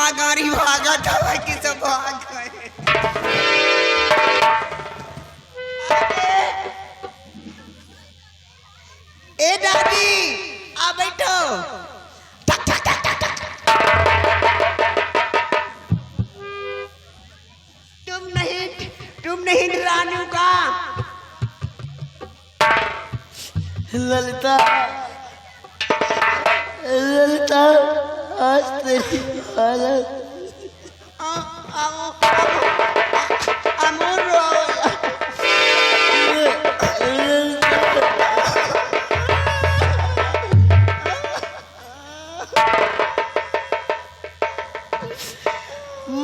माँ गाड़ी भागा था कि सब भाग गए। ए दादी आ बैठो। तुम नहीं रानू का। ललिता ललिता आज तेरी हालत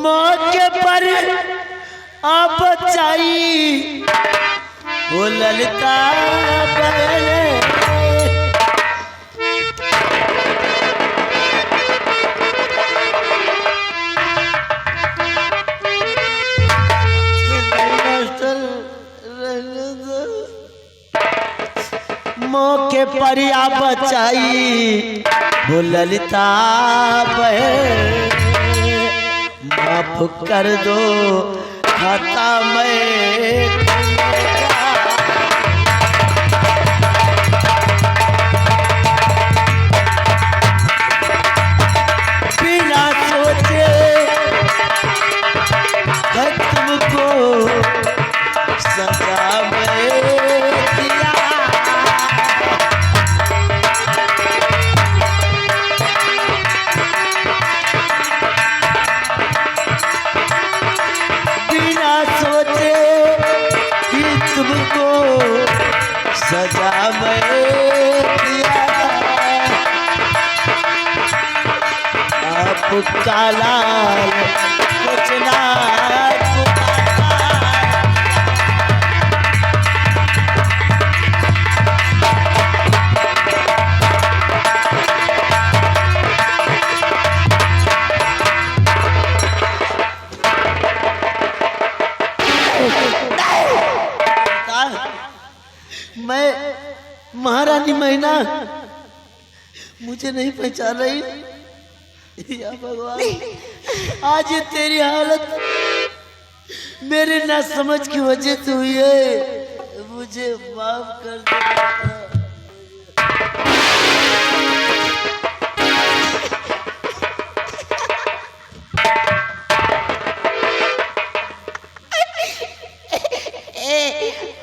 मौके पर आप बचाई वो ललिता बहने मौके पर आप बचाई वो ललिता बहन माफ कर दो खाता मैं बिना सोचे तुमको सजा में दिया बिना सोचे कि तुमको सजा में दिया आप काला कुछ ना मैं महारानी मैना मुझे नहीं पहचान रही या भगवान आज ये तेरी हालत मेरे ना समझ की वजह से हुई है मुझे माफ कर दे।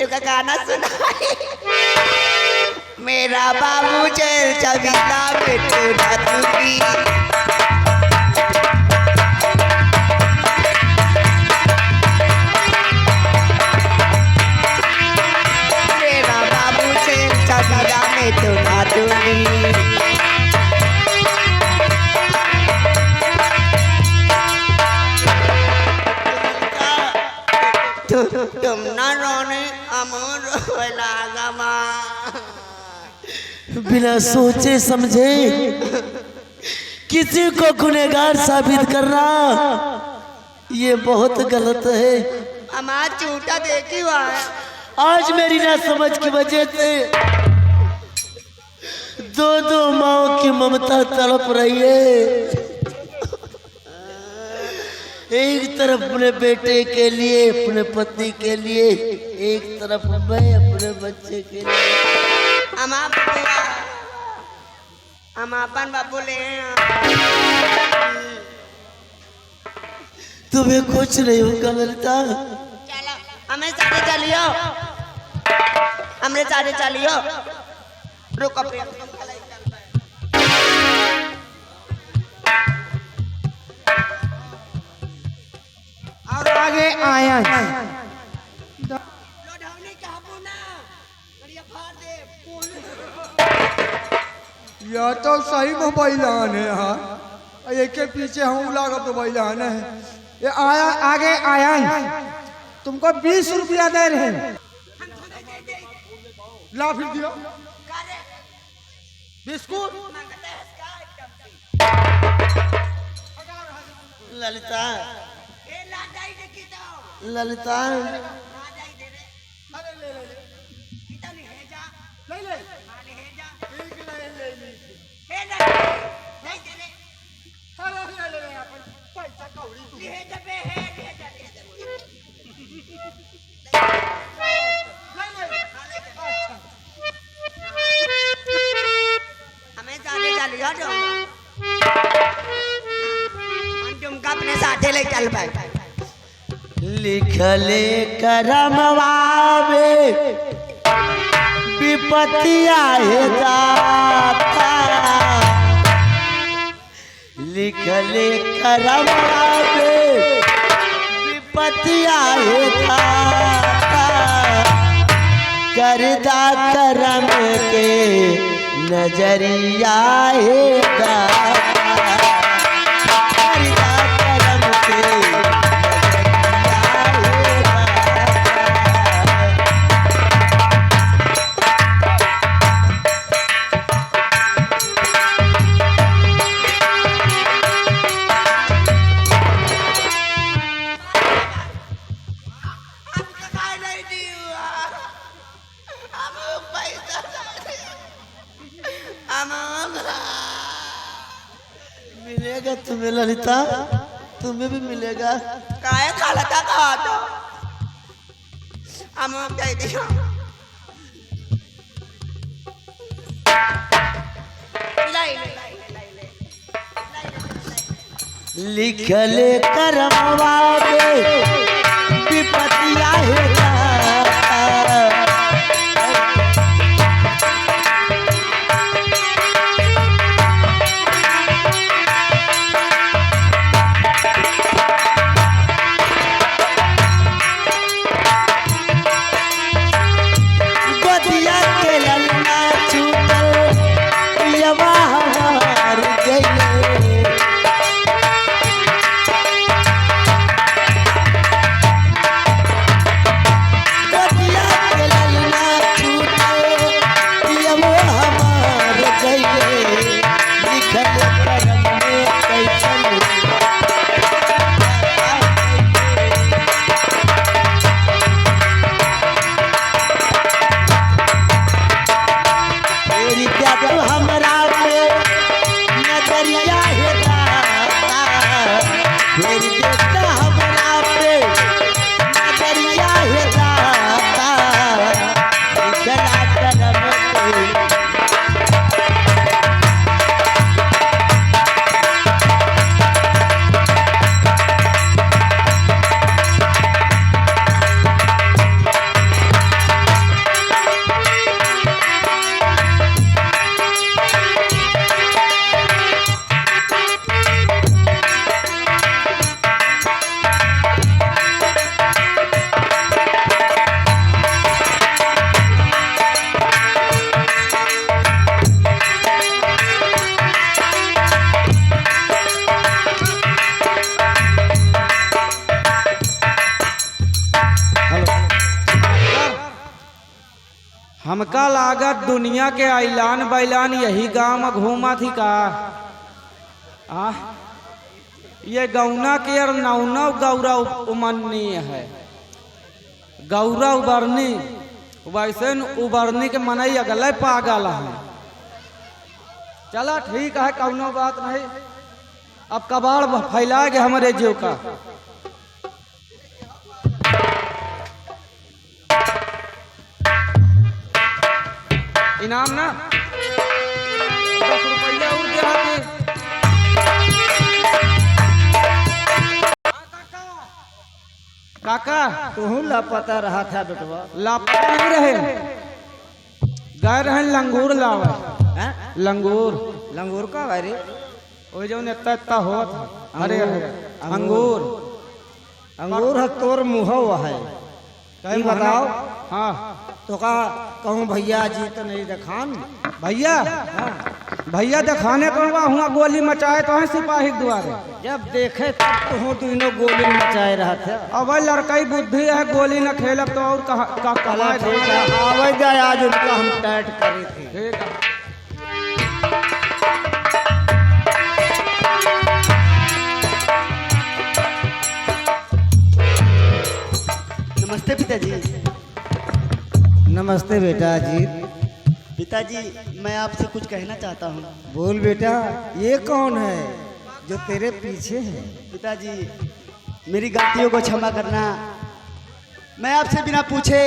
का गाना सुना मेरा बाबू चल चबीला बेटो दादूगी मेरा बाबू चल चबीला बेटो दादूगी तुम ना रोने अमर लागा बिना सोचे समझे किसी को गुनहगार साबित करना ये बहुत गलत है। हमारा झूठा देखी हुआ है। आज मेरी ना समझ की वजह से दो माओ की ममता तड़प रही है। एक तरफ अपने बेटे के लिए अपने पति के लिए एक तरफ मैं अपने बच्चे के लिए। हम अपन बाबू ले तुम्हें कुछ नहीं होगा ललिता। चलो हमें सारे चलियो हमरे सारे चलियो रुको और आगे आया यह तो सही मोबाइल है यार एक के पीछे हम लागत मोबाइल है ये आया आगे आया तुमको 20 रुपया दे रहे हैं ला फिर दियो बिस्कुट ललिता ललिता साथे ले चल भाई। लिखले करमवा में विपत्तिया है दाता, लिखले करमवा में विपत्तिया है दाता, करदा करम के नजरिया है दाता, करदा करम के मिलेगा तुम्हें ललिता, तुम्हें भी मिलेगा। काय खाला था खा तो हम दे दिया। लिखले करमवा में विपत्तिया है दाता, गोदिया के ललना छूटल पियवा हमार गइले, गोदिया के ललना छूटल पियवा हमार गइले, लिखल करम में कैसन तेरी क्या तू हमरा पे नजरिया है दाता, तेरी देखता हमरा पे नजरिया है दाता, लिखला करम के हमका लागत दुनिया के ऐलान बैलान यही गांव में घूमा थी का। ये गौना के और नौनव गौरव उमन्नी है, गौरव उबरनी वैसे उबरनी के मनई अगले पागल है। चला ठीक है, कौनो बात नहीं, अब कबाड़ फैलाएगे हमारे जीव का। इनाम ना 10 रुपया और दे हाथे। काका तू लापता रहा था बेटवा। लापता नहीं रहे, गए रहे लंगूर लावे। लंगूर लंगूर का भाई रे? वो जो इतना इतना हो था। अरे अंगूर अंगूर है तोर मुँह है। कहीं बताओ। हाँ तो का कहूँ भैया जी तो नहीं दिखान। भैया भैया दिखाने को हुआ गोली मचाए तो है सिपाही के द्वारे। जब देखे तब तो हो तीनों गोली मचाए रहा था। अब लड़का बुद्धि है, गोली न खेलब तो और आवे जाए आज उनका हम टाइट करे थे। ठीक है। नमस्ते पिताजी। नमस्ते बेटा जी। पिताजी मैं आपसे कुछ कहना चाहता हूँ। बोल बेटा, ये कौन है जो तेरे पीछे है? पिताजी मेरी गलतियों को क्षमा करना। मैं आपसे बिना पूछे,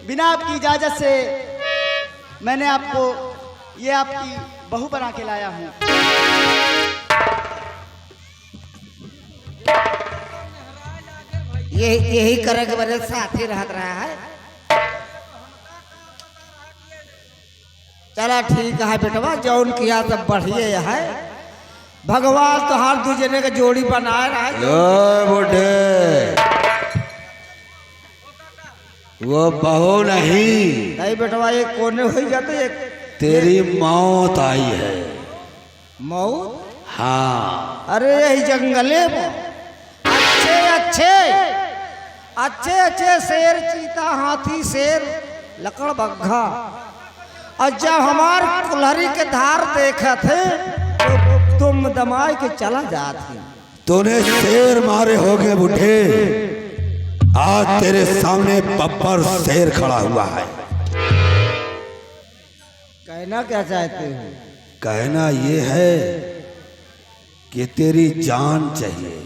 बिना आपकी इजाजत से मैंने आपको ये आपकी बहू बना के लाया हूँ। यही करे के वजह साथ ही रहत रहा है। चला ठीक है बेटवा, जौन किया सब बढ़िया है। भगवान तो हर दू जने के जोड़ी बनाए रहा है। बूढ़े वो बहू नहीं बेटवा, ये कोने हो जाते एक तेरी मौत आई है। मौत? हाँ। अरे यही जंगले में अच्छे अच्छे अच्छे अच्छे शेर, चीता, हाथी, शेर, लकड़ बग्घा, और जब हमार कुल्हरी के धार देखे थे तो तुम दमाई के चला जाती। तूने शेर मारे होगे बूढ़े, आज तेरे सामने बब्बर शेर खड़ा हुआ है। कहना क्या चाहते हो? कहना ये है कि तेरी जान चाहिए।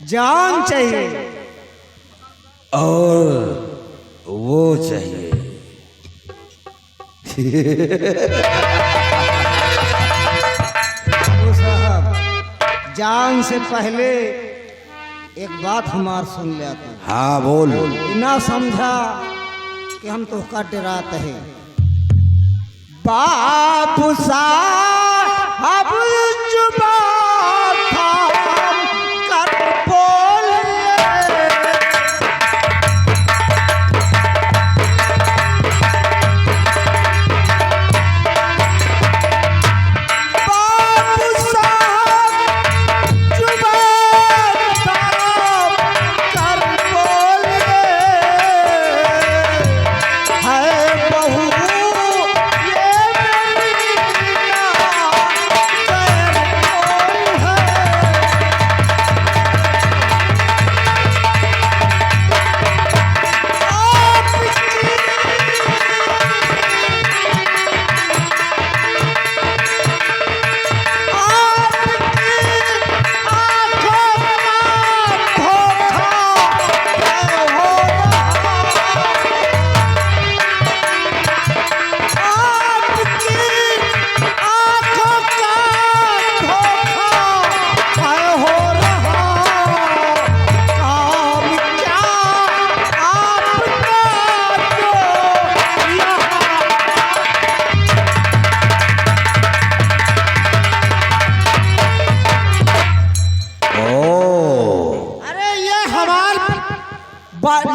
जान चाहिए और वो चाहिए। बाबू साहब, जान से पहले एक बात हमार सुन लिया तू। हाँ बोल। ना समझा कि हम तो का डराते हैं। बाबू साहब जुबान थाम कर बोले, बाबू साहब जुबान थाम कर बोले, है बहू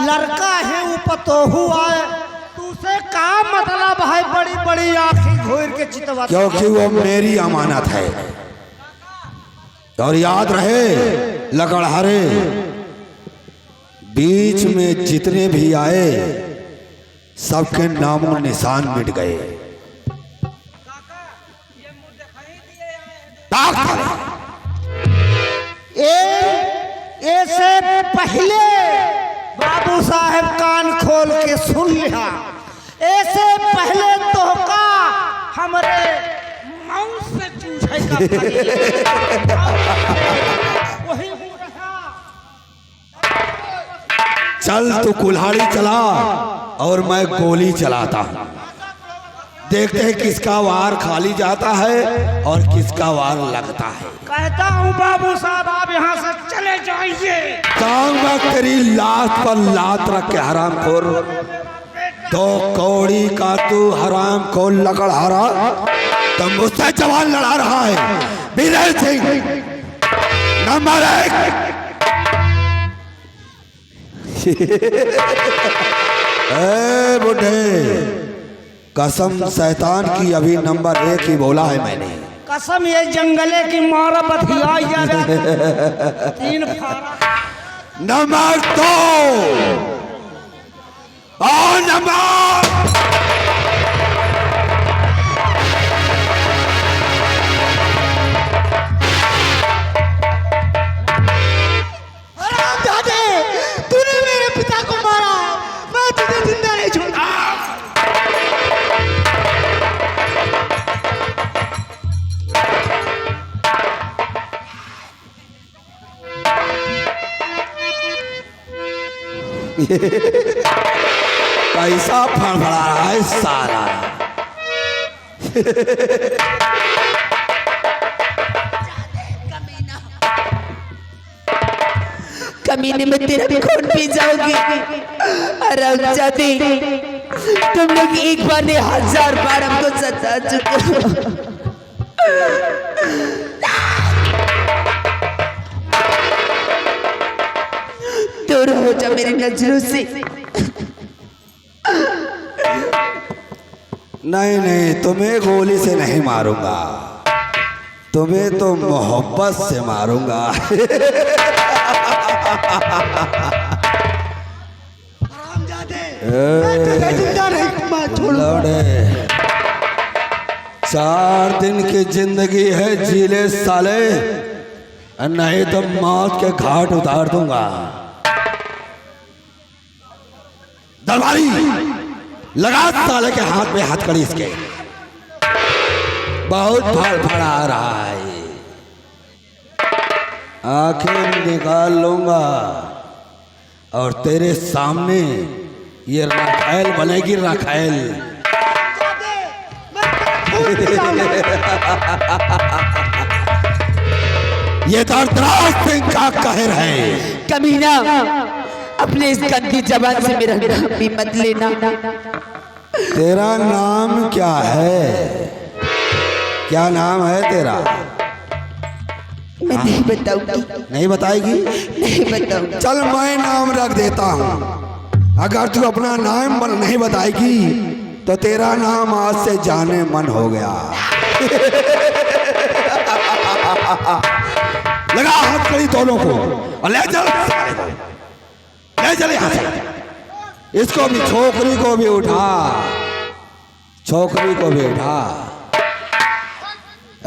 लड़का है ऊपर तो हुआ है, तुझसे का मतलब है? बड़ी बड़ी आंखें घोर के चितवा, क्योंकि वो मेरी अमानत है। और याद रहे लकड़हारे, बीच में जितने भी आए सबके नामों निशान मिट गए। ऐसे पहले बाबू साहब कान खोल के सुन लिया, ऐसे पहले तो का हमरे मांस से चूसेगा। वही हो रहा। चल तू कुल्हाड़ी चला और मैं गोली चलाता हूं। देखते हैं किसका वार खाली जाता है और किसका वार लगता है। कहता हूँ बाबू साहब, आप यहाँ से चले जाइए। कहूंगा तेरी लात पर लात रख के हराम खोर, दो कौड़ी का तू हराम खोर लकड़हारा, तो मुझसे जवान लड़ा रहा है। विजय सिंह नंबर 1। बुढ़े कसम शैतान की, अभी नंबर 1 ही बोला है मैंने। कसम ये जंगले की मारा बधिया जा 3 नंबर 2 और नंबर तूने मेरे पिता को मारा, मैं तुझे जिंदा नहीं छोड़ा। पैसा फड़फड़ा रहा है सारा। कमीने में तेरा खून पी जाओगी। हरामजादे, तुम लोग एक बार नहीं 1000 बार हमको सता चुके हो। दूर हो जा मेरी नजरों से। नहीं नहीं, तुम्हें गोली से नहीं मारूंगा, तुम्हें तो मोहब्बत से मारूंगा। लौड़े, 4 दिन की जिंदगी है, जीले साले, नहीं तो मौत के घाट उतार दूंगा। दरबारी लगा साले के हाथ में हथकड़ी इसके, बहुत फड़फड़ा रहा है, आंखें निकाल लूंगा और तेरे सामने ये राखैल बनेगी, राखैल। ये दर्दनाक सिंह का कहर है। कमीना, अपने इस गंदी जबान से मेरा नाम भी मत लेना। तेरा नाम क्या है? क्या नाम है तेरा? मैं नहीं बताऊंगी। नहीं बताएगी? नहीं बताऊंगी। चल मैं नाम रख देता हूँ, अगर तू अपना नाम नहीं बताएगी तो तेरा नाम आज से जाने मन हो गया। लगा हाथ कड़ी दोनों को और ले चल, ले चले यहाँ से। इसको भी, छोकरी को भी उठा, छोकरी को भी उठा।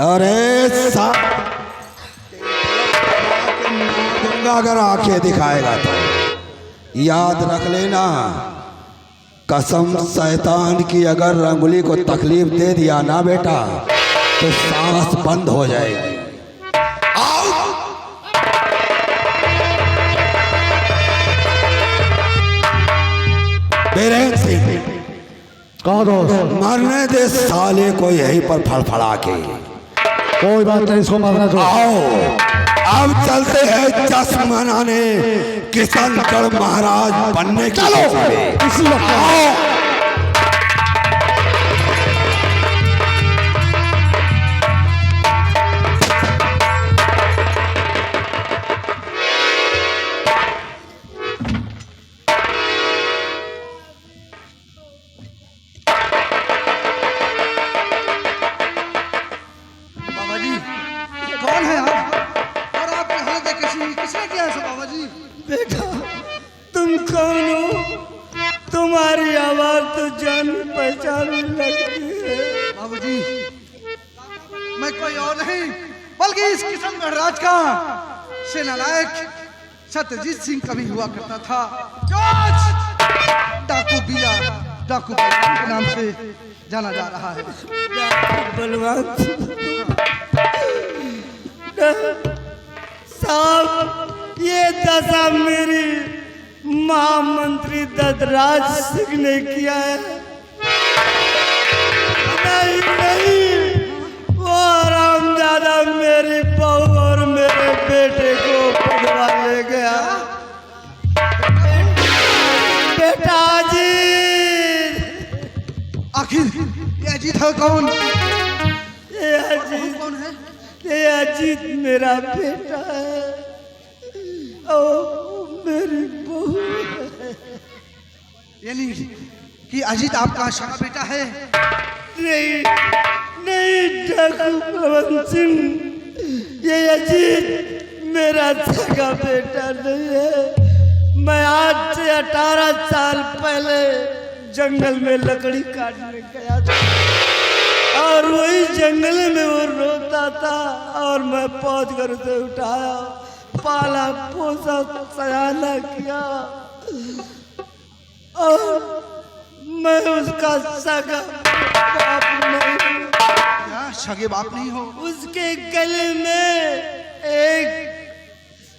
अरे दूंगा अगर आंखें दिखाएगा तो। याद रख लेना, कसम शैतान की, अगर अंगुली को तकलीफ दे दिया ना बेटा तो सांस बंद हो जाएगी। बीरेन सिंह, कहो दोस्त, मरने दे साले को यहीं पर फड़फड़ा के। कोई बात नहीं, इसको मरना तो। आओ अब चलते हैं जश्न मनाने किशनगढ़ महाराज बनने की खुशी में। इसी वक्त आओ। कौन है आप? और आपकी हालत कैसी? किसने किया ऐसा बाबा जी? बेटा, तुम कौन हो? तुम्हारी आवाज तो जान पहचान लगती है। बाबू जी, मैं कोई और नहीं बल्कि इस किशनगढ़ राज का सेनानायक सत्यजीत सिंह कभी हुआ करता था, जो आज डाकू बिया, डाकू बलवान के नाम से जाना जा रहा है। बलवान साहब, ये दशा मेरी महामंत्री ददराज सिंह ने किया है। नहीं नहीं, वो रामदादा मेरी बहू और मेरे बेटे को पकड़वा ले गया। बेटा अजीत। आखिर ये अजीत है कौन? ये अजीत कौन है? ये अजीत मेरा बेटा है और मेरी बहू है। यानी कि अजीत आपका सगा बेटा है? नहीं नहीं डाकू बलवंत सिंह, ये अजीत मेरा सगा बेटा नहीं है। मैं आज से 18 साल पहले जंगल में लकड़ी काटने गया था और वही जंगल में वो रोता था और मैं पहुंच कर उसे उठाया, पाला पोसा, सयाना किया और मैं उसका सगा बाप नहीं हूँ। क्या सगे बाप नहीं हो? उसके गले में एक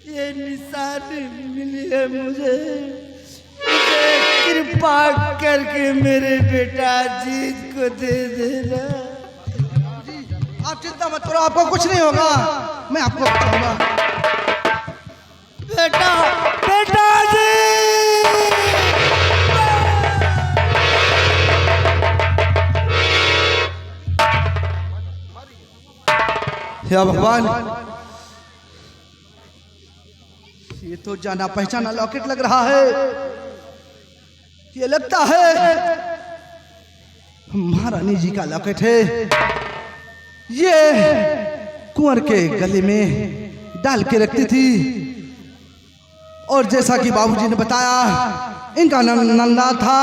ये निशानी मिली है मुझे, उसे कृपा करके मेरे बेटा अजीत को दे देना। आप चिंता मत करो, आपको कुछ नहीं होगा, मैं आपको बचाऊंगा। बेटा या भगवान, ये तो जाना पहचाना लॉकेट लग रहा है। ये लगता है महारानी जी का लॉकेट है। ये कुंवर के गले में डाल के रखती थी, और जैसा कि बाबूजी ने बताया इनका नंदा था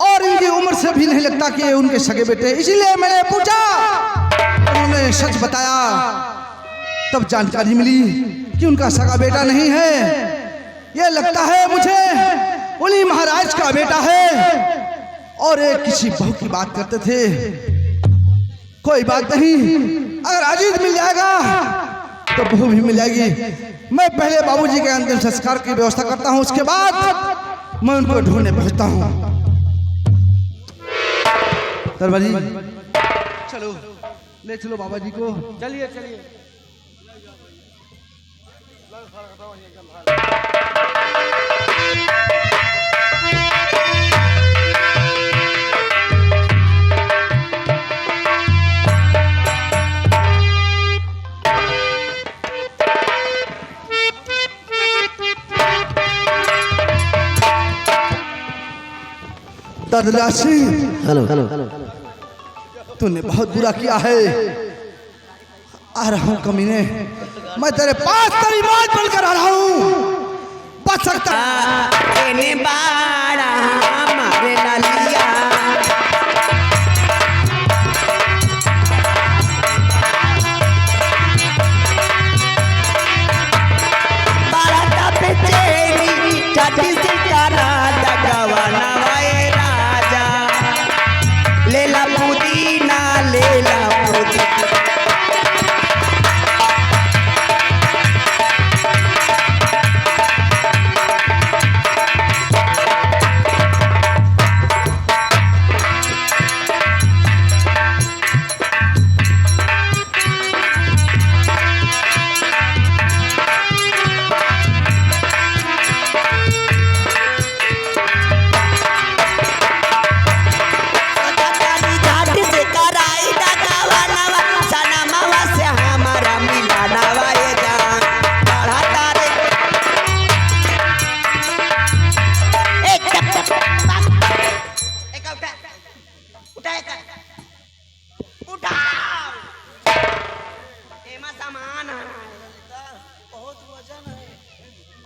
और इनकी उम्र से भी नहीं लगता कि ये उनके सगे बेटे। इसीलिए मैंने पूछा, उन्होंने सच बताया। तब जानकारी मिली कि उनका सगा बेटा नहीं है, ये लगता है मुझे उन्हीं महाराज का बेटा है। और एक किसी बहू की बात करते थे। कोई बात नहीं, अगर अजीत मिल जाएगा तो बहू भी मिल जाएगी। मैं पहले बाबूजी के अंतिम संस्कार की व्यवस्था करता हूँ, उसके बाद मैं उनको ढूंढने पहुंचता हूँ। दरबारी चलो, ले चलो बाबा जी को। चलिए चलिए। ददला सिंह, हेलो। तूने बहुत बुरा किया है। आ रहा हूं कमीने, मैं तेरे पास तेरी बात बनकर आ रहा हूं। बच सकता बाड़ा हमारे लालिया, बाड़ा तपे चेरी चाटी से कारा दगवाना वाए राजा, लेला पुदीना लेला पुदीना।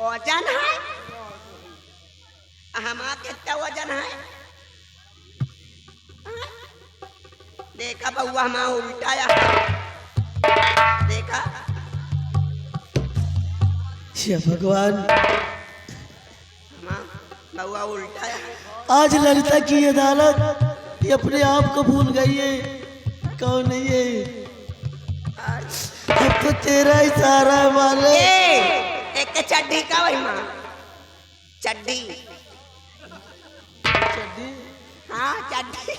वजन है हमारा कितना वजन है? देखा बउआ हमारा उल्टाया, देखा भगवान, बउआ उल्टाया। आज ललिता की अदालत ये अपने आप को भूल गई है कौन नहीं है। अब तो तेरा ही सारा मारे। एक चड्डी का वही माँ, चड्डी चड्डी, हाँ चड्डी।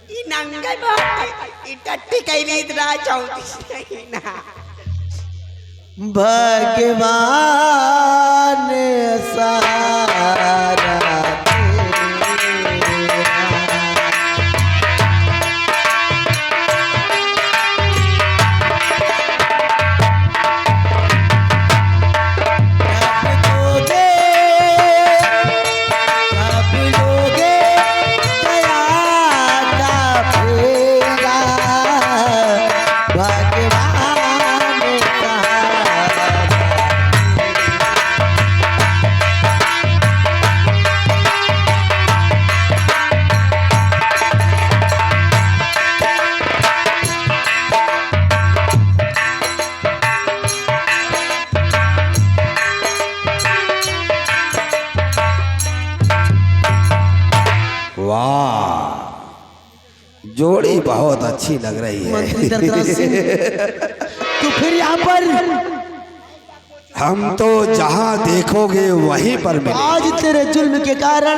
ये नंगे बात, ये टट्टी कहीं नहीं इतना चौंतीस ना। भगवान सारा जोड़ी बहुत अच्छी लग रही है। तो फिर यहाँ पर हम तो जहाँ देखोगे वहीं पर मिलेंगे। आज तेरे जुल्म के कारण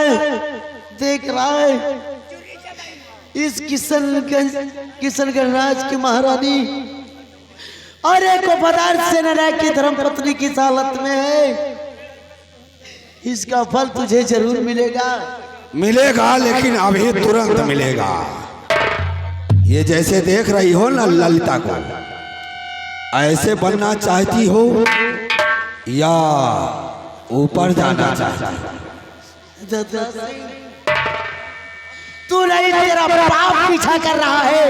देख रहा है इस किशनगंज राज की महारानी और एक वफादार सेनानायक की धर्म पत्नी की हालत में है। इसका फल तुझे जरूर मिलेगा। मिलेगा, लेकिन अभी तुरंत मिलेगा। ये जैसे देख रही हो ना ललिता को, ऐसे बनना चाहती हो या ऊपर जाना चाहती हो? तू नहीं, तेरा बाप पीछा कर रहा है,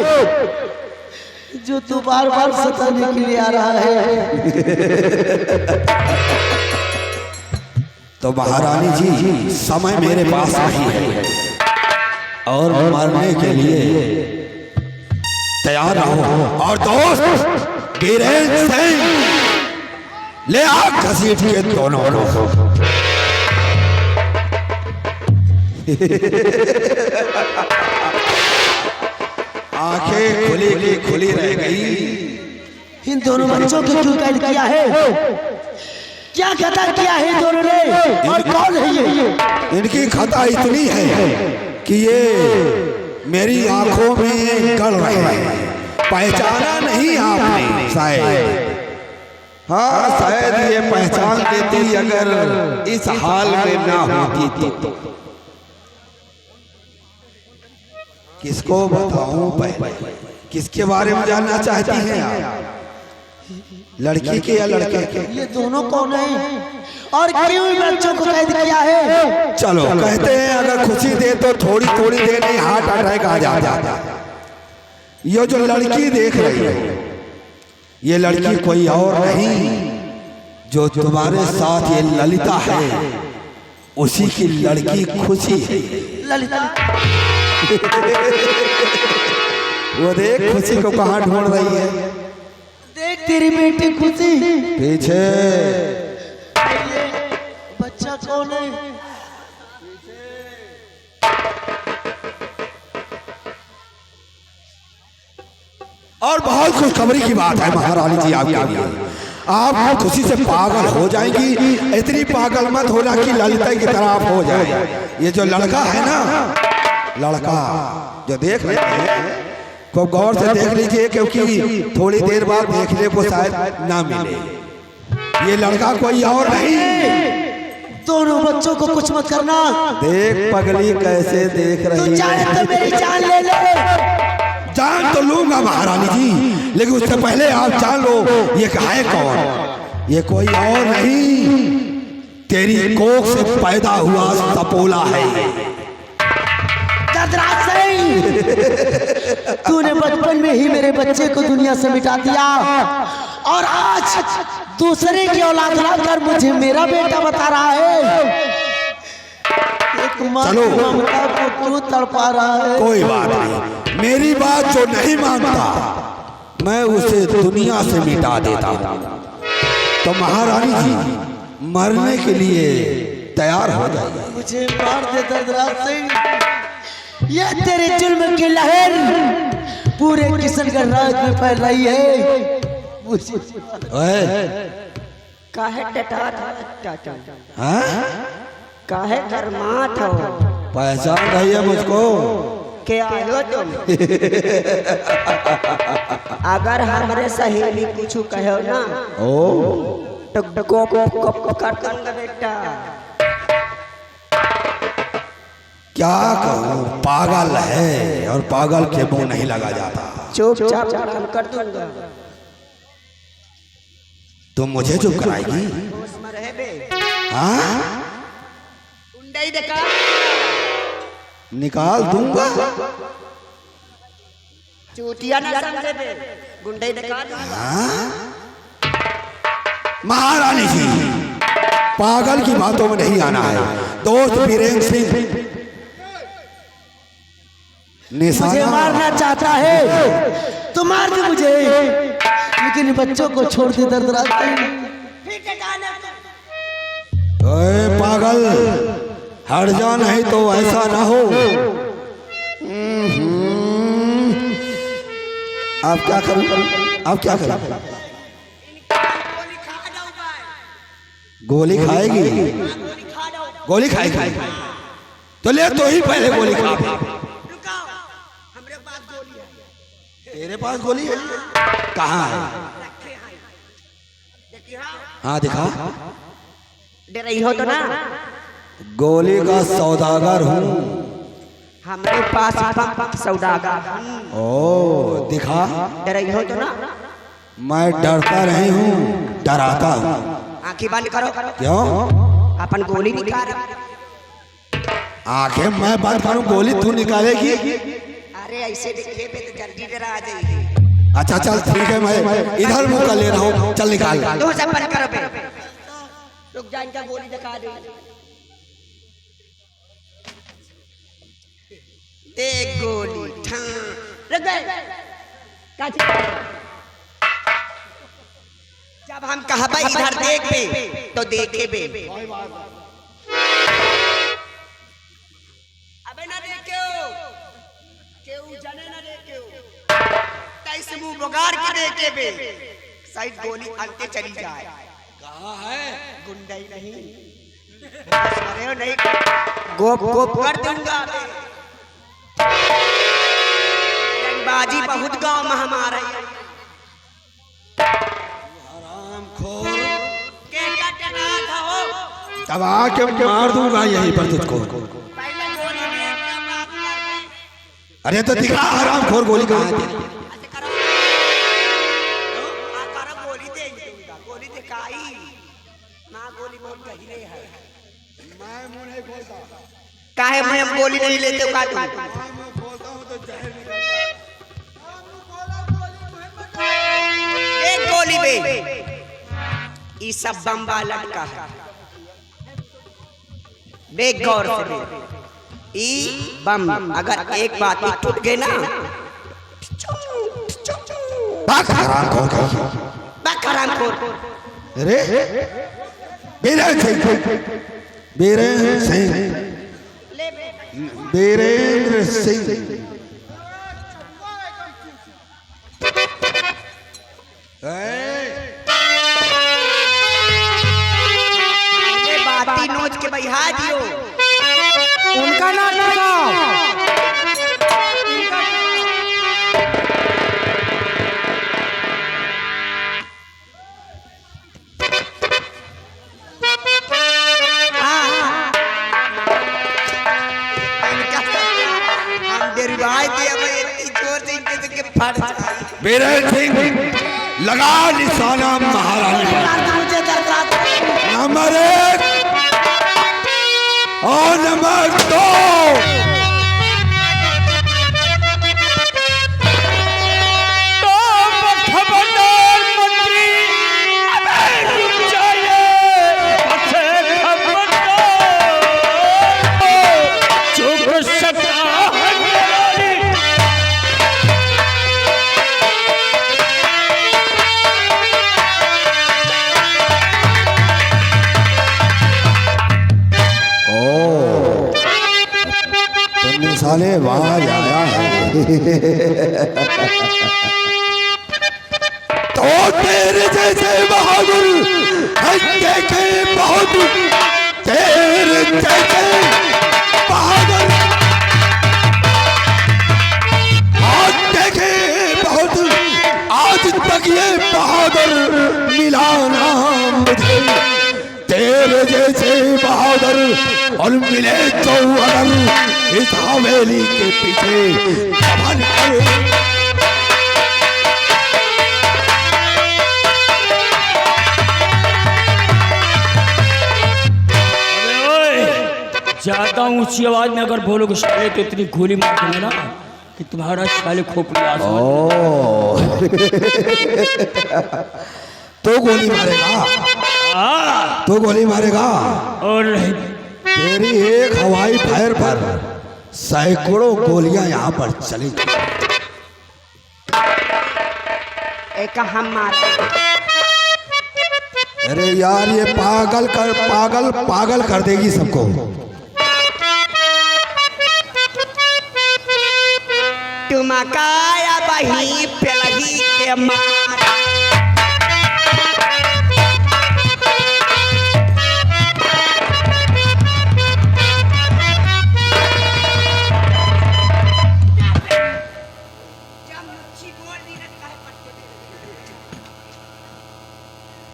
जो तू बार बार सताने के लिए आ रहा है। तो महारानी जी, समय मेरे पास नहीं है और मरने के लिए तैयार रहो। और दोस्त वीरेंद्र सिंह, ले आ घसीट के दोनों को। आंखें खुली की खुली रह गई। इन दोनों बच्चों को क्यों कैद किया है? क्या खता किया है इन दोनों ने, और कौन है ये? इनकी खता इतनी है कि ये मेरी आंखों में गड़ रहे हैं। पहचाना नहीं आपने शायद? हाँ, शायद ये पहचान देती अगर इस हाल में ना होती तो। किसको बताऊं पहले? किसके बारे में जानना चाहती हैं आप? लड़की के या लड़के के? ये दोनों कौन है और क्यों इन बच्चों को कैद किया है? चलो, कहते हैं अगर खुशी दे तो थोड़ी थोड़ी देर नहीं हार्ट अटैक आ जाता। ये जो लड़की देख रही है, ये लड़की कोई और नहीं, जो तुम्हारे साथ ये ललिता है, उसी की लड़की खुशी है। ललिता, वो देख खुशी को कहाँ ढूंढ रही है। देख तेरी बेटी खुशी पीछे। बच्चा कौन है? और बहुत खुशखबरी की बात है महारानी जी आपके लिए। आप खुशी से पागल हो जाएंगी। इतनी पागल मत होना कि ललिता की तरह आप हो जाए। ये जो लड़का है ना, लड़का जो देख रहे हैं, को गौर से देख लीजिए, क्योंकि थोड़ी देर बाद देखने को शायद ना मिले। ये लड़का कोई और नहीं। दोनों बच्चों को कुछ मत करना। देख पगली कैसे देख रही है। चाहे तो मेरी जान ले ले। जान तो लूंगा महारानी जी, लेकिन उससे पहले आप जान लो ये है कौन। ये कोई और नहीं, तेरी कोख से पैदा हुआ सपोला है। तूने बचपन में ही मेरे बच्चे को दुनिया से मिटा दिया और आज दूसरे की औलाद लाकर मुझे मेरा बेटा बता रहा है। चलो, को क्यों तड़पा रहा है? कोई बात नहीं, मेरी बात जो नहीं मानता मैं उसे दुनिया से मिटा देता हूँ। तो महारानी जी मरने के लिए तैयार हो जाइए। मुझे मार दे दर्दराज सिंह। ये तेरे जुल्म की लहर पूरे किशनगढ़ राज्य में फैल रही है। काहे टटार हाँ? काहे गरमात हो? पहचान रही है मुझको? क्या आयो तुम? अगर हमरे सहेली कुछ कहो ना तो को कर दूंगा बेटा। क्या कहूँ, पागल है और पागल के मुंह नहीं लगा जाता। चुपचाप प्रणाम कर दूंगा। तुम मुझे चुप कराएगी? हाँ, निकाल दूंगा। चूतिया ना समझे बे, गुंडे दिखा दूंगा। हाँ? महारानी जी पागल की बातों में नहीं आना है। दोस्त वीरेंद्र सिंह मुझे मारना चाहता है तो मार दे मुझे, लेकिन बच्चों को छोड़ दे दर्दराज सिंह। पागल हट जा, नहीं तो ऐसा ना हो। आप क्या करो, आप क्या करो? गोली खाएगी? गोली खाएगी तो ले, तो ही पहले गोली खा। तेरे पास गोली है? कहाँ है? हाँ दिखा। डर रही हो तो ना, गोली का सौदागर हूँ। हमारे पास बम सौदागर। ओ दिखा। डरे हो तो ना? मैं डरता नहीं हूँ, डराता हूँ। आंखें बंद करो। क्यों? अपन गोली निकाल। आंखें मैं बंद करूँ, गोली तू निकालेगी? अरे ऐसे देखे पे तो जल्दी डरा आ जाएगी। अच्छा चल ठीक है, मैं इधर मुंह कर ले रहा हूँ, चल निकाल। दो सब बंद करो पे। रुक जा, इनका गोली दिखा दे। एक गोली रुक गए। जब हम कहा भाई इधर देख बे तो देखे बे। अबे ना देखो, क्यों जाने ना देखो। तैस मुंह बगाड़ के देखे बे, शायद गोली अंते चली जाए। कहाँ है? गुंडा ही नहीं, अरे नहीं, गोप गोप कर दूंगा। बाजी बहुत गांव में हमारे। तब आके मार दूंगा यहीं पर तुझको। अरे तो दिखा हराम खोर, गोली कहाँ है? गोली दे, गोली दिखाई ना, गोली बहुत गहरी है। मैं मुंह नहीं खोलता। काहे मैं हम गोली नहीं लेते का तू? एक गोली बे, ये सब बम्बा लटका है। देख गौर से बे, ई बम अगर एक बात ही टूट गए ना, हराम खोर। अरे बीरेंद्र सिंह, बीरेंद्र सिंह, बीरेंद्र सिंह। बाती नोच के बहा दियो। उनका नाम लगाओ। बीरेंद्र सिंह लगा निशाना महारानी नंबर 1 और नंबर 2। साले आवाज आया है। तो तेरे जैसे बहादुर देखे बहुत, तेरे जैसे बहादुर आज देखे बहुत, आज तक ये बहादुर मिला ना मुझे। तेरे जैसे बहादुर और मिले तो अगर इस हवेली के पीछे दफन कर। ज्यादा ऊंची आवाज में अगर बोलोगे साले तो इतनी गोली मार दूंगा ना कि तुम्हारा साले खोपड़ी आसमान। तो गोली मारेगा, तो गोली मारेगा। और तेरी एक हवाई फायर पर सैकड़ों गोलियां यहाँ पर चली। एक हम मार। अरे यार ये पागल कर देगी सबको। तुम काया बही पलही के मार।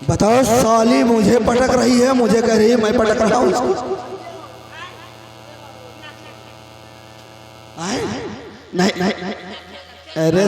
बताओ साली मुझे पटक रही है, मुझे कह रही है मैं पटक रहा हूँ इसको। नहीं नहीं अरे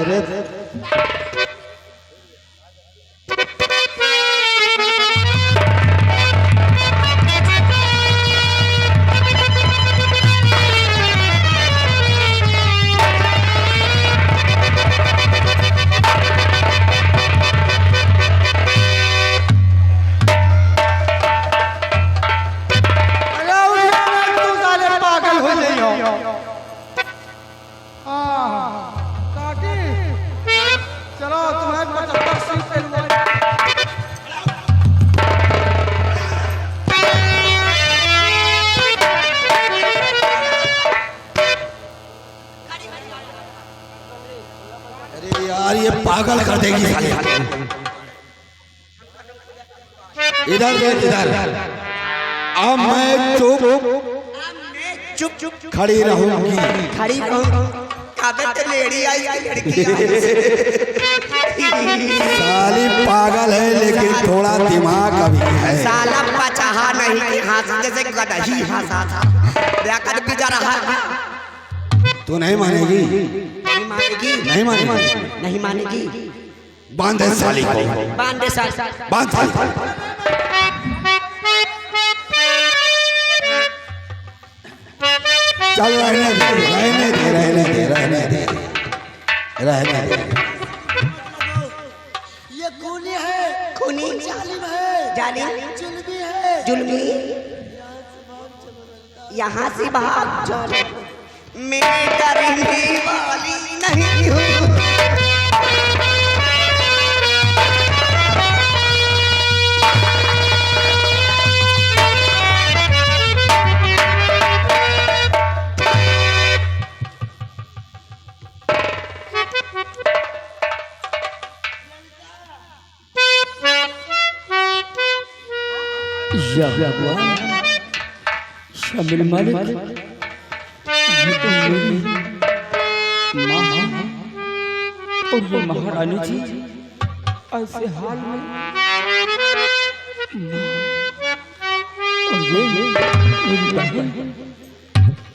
चलो तुम्हें 75 सीट पे अरे यार ये पागल कर देगी साले। इधर देख इधर। अब मैं चुप चुप खड़ी रहूंगी। खड़ी रहूं काबे तो लेडी आई लड़की साली पागल है लेकिन थोड़ा दिमाग अभी है। साला पचाहा नहीं कि हाथ जैसे गदही हंसा था बेकार बिचारा तू नहीं मानेगी? नहीं मानेगी नहीं मानेगी? नहीं मानेगी। बांध दे साली को। बांध दे साली। बांध साली। चल रहने दे रहने दे रहने दे रहने दे रहने दे। ये खूनी है, खूनी जालिम है, जालिम जुल्मी है। जुल्मी यहाँ से भाग चल मैं डरने वाली नहीं हूँ। या भगवान शामिल मालिक ये तो मेरी माँ है और ये महारानी जी ऐसे हाल में और ये मेरी बहन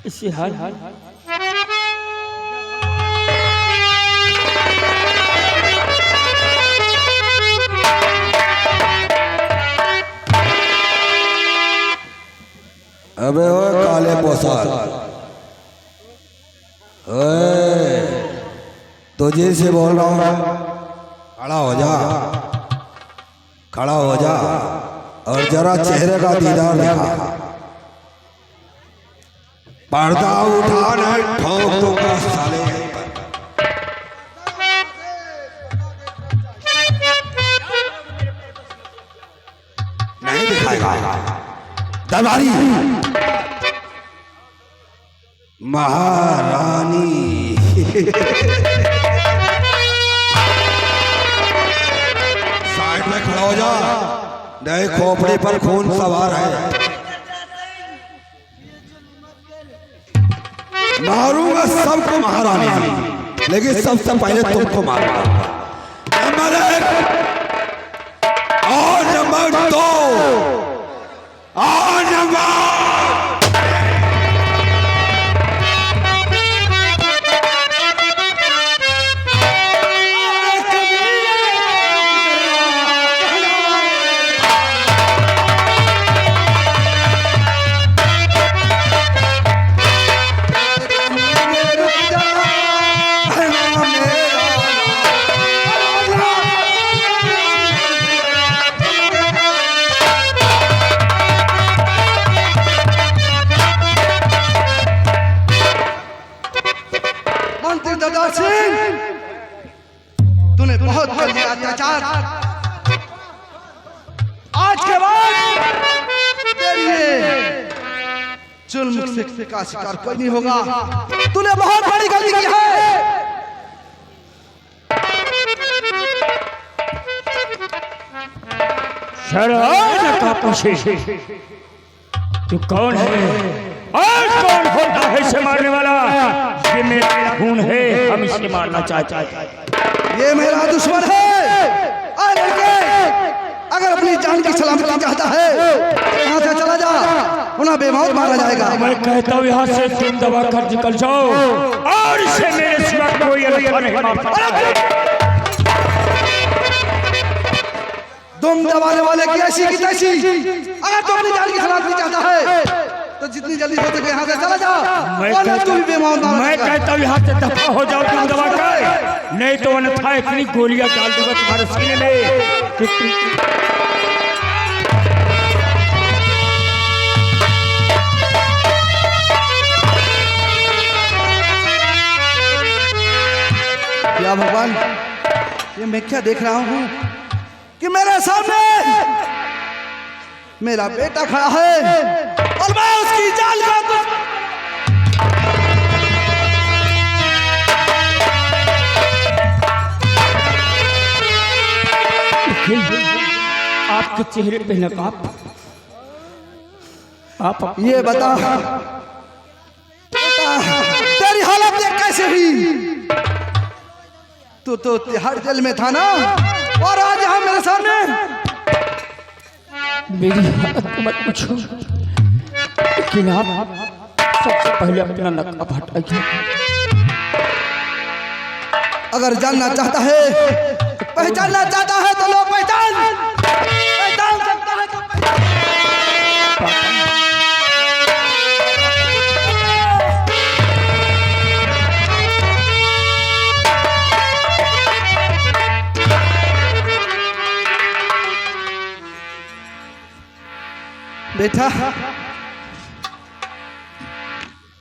इसी हाल अबे ओ काले पोशाक तुझे से बोल रहा हूँ खड़ा हो जा खड़ा हो जा और जरा चेहरे का दीदार दिखा। पर्दा उठा नहीं ठोक दूंगा साले। नहीं दिखाएगा दरबारी महारानी साइड में खड़ा हो जा नहीं खोपड़ी पर खून सवार है। मारूंगा सबको महारानी लेकिन सबसे पहले तुमको मारूंगा। नंबर 1 और नंबर 2 और नंबर तूने बहुत कर दिया अत्याचार। आज के बाद तेरी जुल्म से का शिकार कोई नहीं होगा। तूने बहुत बड़ी गलती की है। शराब का पूछे तू कौन है और कौन होता है इसे मारने वाला? ये मेरा खून है, हम इसे मारना चाहते हैं। ये मेरा दुश्मन है। अरे अगर अपनी जान की सलामती चाहता है तो यहाँ से चला जा। उन्हें बेमौत मारा जाएगा। मैं कहता हूँ यहाँ से तुम दबा कर निकल जाओ और इसे मेरे सिवा कोई अलग नहीं मार सकता। तुम दबाने वाले की ऐसी की तैसी, अगर तुम अपनी जान की सलामती चाहता है तो जितनी जल्दी हो सके यहाँ से चला जा। तू भी बेमौत मारा मैं जाएगा। कहता हूँ यहाँ से दफा हो जाओ तुम दबा कर, नहीं तो अन्यथा इतनी गोलियां डाल दूंगा तुम्हारे सीने में कि या भगवान, ये मैं क्या देख रहा हूँ कि मेरे सामने मेरा बेटा खड़ा है और मैं उसकी जान का आपके चेहरे पे नकाब, आप ये बता तेरी हालत ये कैसे हुई? तू तो तिहाड़ जेल में था ना, और आज यहाँ मेरे सामने। मेरी हालत मत पूछो, लेकिन आप सबसे पहले अपना नकाब हटाइए। अगर जानना चाहता है, पहचानना चाहता है तो लो पहचान सकता है तो बेटा,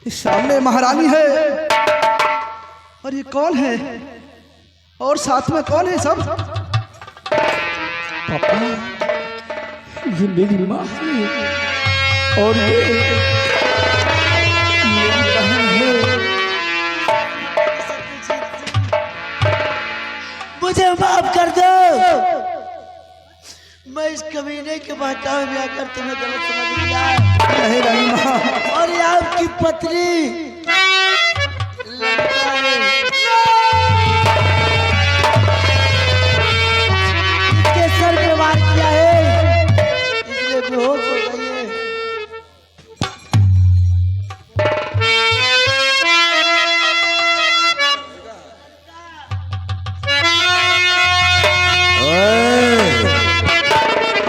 इस सामने महारानी है, और ये कौन है और साथ में कौन है सब? पापा, ये मेरी माँ है और ये मेरी बहन है। मुझे माफ कर दो, मैं इस कमीने के बहकावे में आकर तुम्हें गलत समझ लिया। नहीं रानी माँ, और ये आपकी पत्नी ललिता है। इसके सर पे वार किया है, इसलिए बेहोश हो गई है।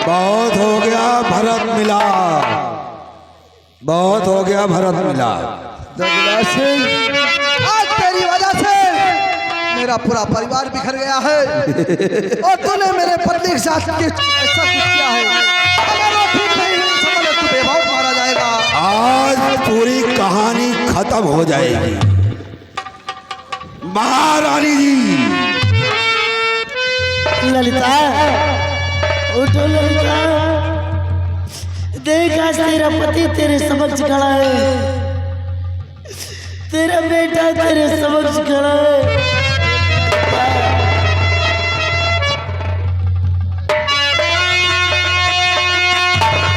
बहुत हो गया भरत मिला, बहुत हो गया भरत मिला। दगला सिंह, आज तेरी वजह से मेरा पूरा परिवार बिखर गया है, और तूने मेरे पत्नी के साथ ऐसा कुछ किया है। अगर वो ठीक नहीं हुई समझ तू बेमौत मारा जाएगा। आज पूरी कहानी खत्म हो जाएगी। महारानी जी, ललिता, उठो ललिता, देख आज तेरा पति तेरे समक्ष खड़ा है, तेरा बेटा तेरे समक्ष खड़ा है।